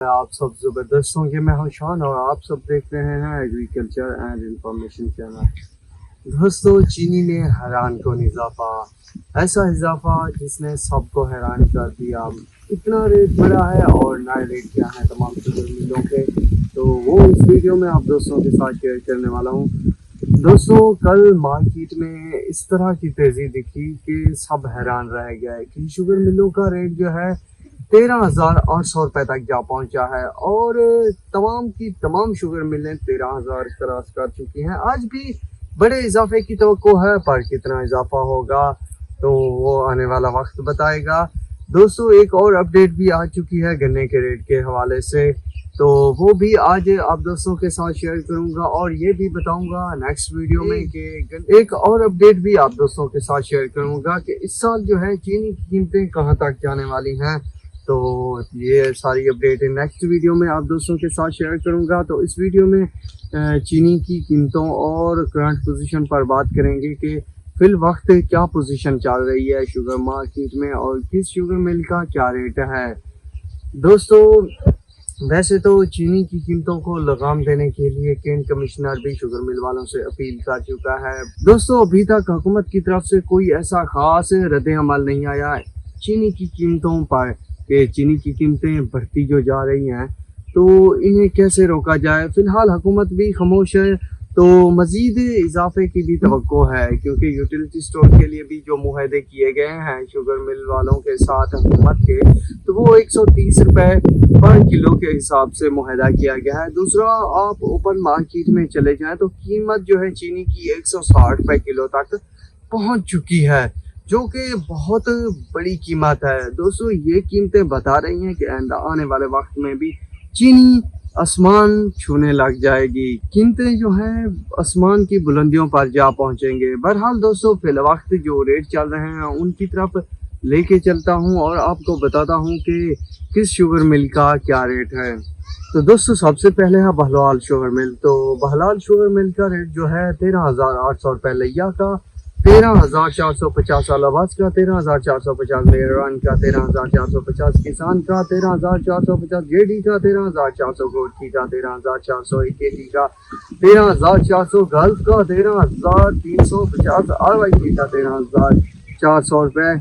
आप सब ज़बरदस्त होंगे। मैं हूं शान और आप सब देख रहे हैं एग्रीकल्चर एंड इंफॉर्मेशन चैनल। दोस्तों, चीनी में हैरान कौन इजाफा, ऐसा इजाफा जिसने सबको हैरान कर दिया। इतना रेट बढ़ा है और नए रेट क्या है तमाम शुगर मिलों के, तो वो इस वीडियो में आप दोस्तों के साथ शेयर करने वाला हूँ। दोस्तों, कल मार्केट में इस तरह की तेज़ी दिखी कि सब हैरान रह गए कि शुगर मिलों का रेट जो है 13,800 रुपये तक जा पहुंचा है और तमाम की तमाम शुगर मिलें 13,000 क्रॉस कर चुकी हैं। आज भी बड़े इजाफे की तवक्को है, पर कितना इजाफा होगा तो वो आने वाला वक्त बताएगा। दोस्तों, एक और अपडेट भी आ चुकी है गन्ने के रेट के हवाले से, तो वो भी आज आप दोस्तों के साथ शेयर करूंगा और ये भी बताऊंगा नेक्स्ट वीडियो में कि एक और अपडेट भी आप दोस्तों के साथ शेयर करूंगा कि इस साल जो है चीनी की कीमतें कहां तक जाने वाली हैं। तो ये सारी अपडेट नेक्स्ट वीडियो में आप दोस्तों के साथ शेयर करूंगा। तो इस वीडियो में चीनी की कीमतों और करंट पोजीशन पर बात करेंगे कि फिल वक्त क्या पोजीशन चल रही है शुगर मार्केट में और किस शुगर मिल का क्या रेट है। दोस्तों, वैसे तो चीनी की कीमतों को लगाम देने के लिए केंट कमिश्नर भी शुगर मिल वालों से अपील कर चुका है। दोस्तों, अभी तक हुकूमत की तरफ से कोई ऐसा खास रद्द अमल नहीं आया चीनी की कीमतों पर कि चीनी की कीमतें बढ़ती जो जा रही हैं तो इन्हें कैसे रोका जाए। फिलहाल हुकूमत भी खामोश है, तो मज़ीद इजाफे की भी तवक्को है, क्योंकि यूटिलिटी स्टोर के लिए भी जो मुआहदे किए गए हैं शुगर मिल वालों के साथ हुकूमत के, तो वो 130 रुपये पर किलो के हिसाब से मुआहदा किया गया है। दूसरा, आप ओपन मार्केट में चले जाएं तो कीमत जो है चीनी की 160 रुपये किलो तक पहुंच चुकी है, जो कि बहुत बड़ी कीमत है। दोस्तों, ये कीमतें बता रही हैं कि आने वाले वक्त में भी चीनी आसमान छूने लग जाएगी, कीमतें जो हैं आसमान की बुलंदियों पर जा पहुंचेंगे। बहरहाल दोस्तों, फिल वक्त जो रेट चल रहे हैं उनकी तरफ लेके चलता हूं और आपको बताता हूं कि किस शुगर मिल का क्या रेट है। तो दोस्तों, सबसे पहले है बहलाल शुगर मिल। तो बहलाल शुगर मिल का रेट जो है 13,800 रुपये लिया का, 13,450 अलाहाबाद का, 13,450 मेरवान का, 13,450 किसान का, 13,450 जेडी का, 13,400 गोरखी का, 13,400 इकेटी का, 13,400 गल्फ का, 13,350 आरवाई का, 13,400 रुपये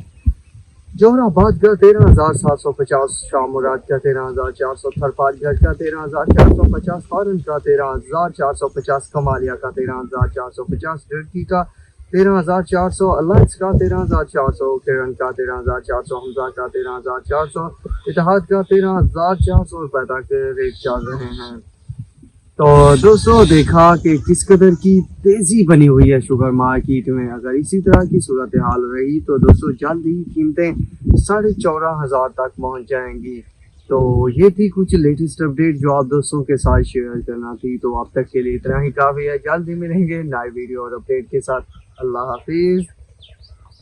जोहराबाद का, 13,750 शाह मुराद का, 13,400 थरपालगढ़ का, 13,450 हारन का, 13,450 कमालिया का, 13,450 डरकी का, 13,400 अलायंस का, 13,400 किरण का, 13,400 हमजा का, 13,400 इतिहाद का, 13,400 रुपये तक रेट चल रहे हैं। तो दोस्तों, देखा कि किस कदर की तेज़ी बनी हुई है शुगर मार्केट में। अगर इसी तरह की सूरत हाल रही तो दोस्तों जल्द ही कीमतें 14,500 तक पहुंच जाएंगी। तो ये थी कुछ लेटेस्ट अपडेट जो आप दोस्तों के साथ शेयर करना थी। तो अब तक के लिए इतना ही काफ़ी है। जल्द ही मिलेंगे नए वीडियो और अपडेट के साथ। अल्लाह हाफिज़।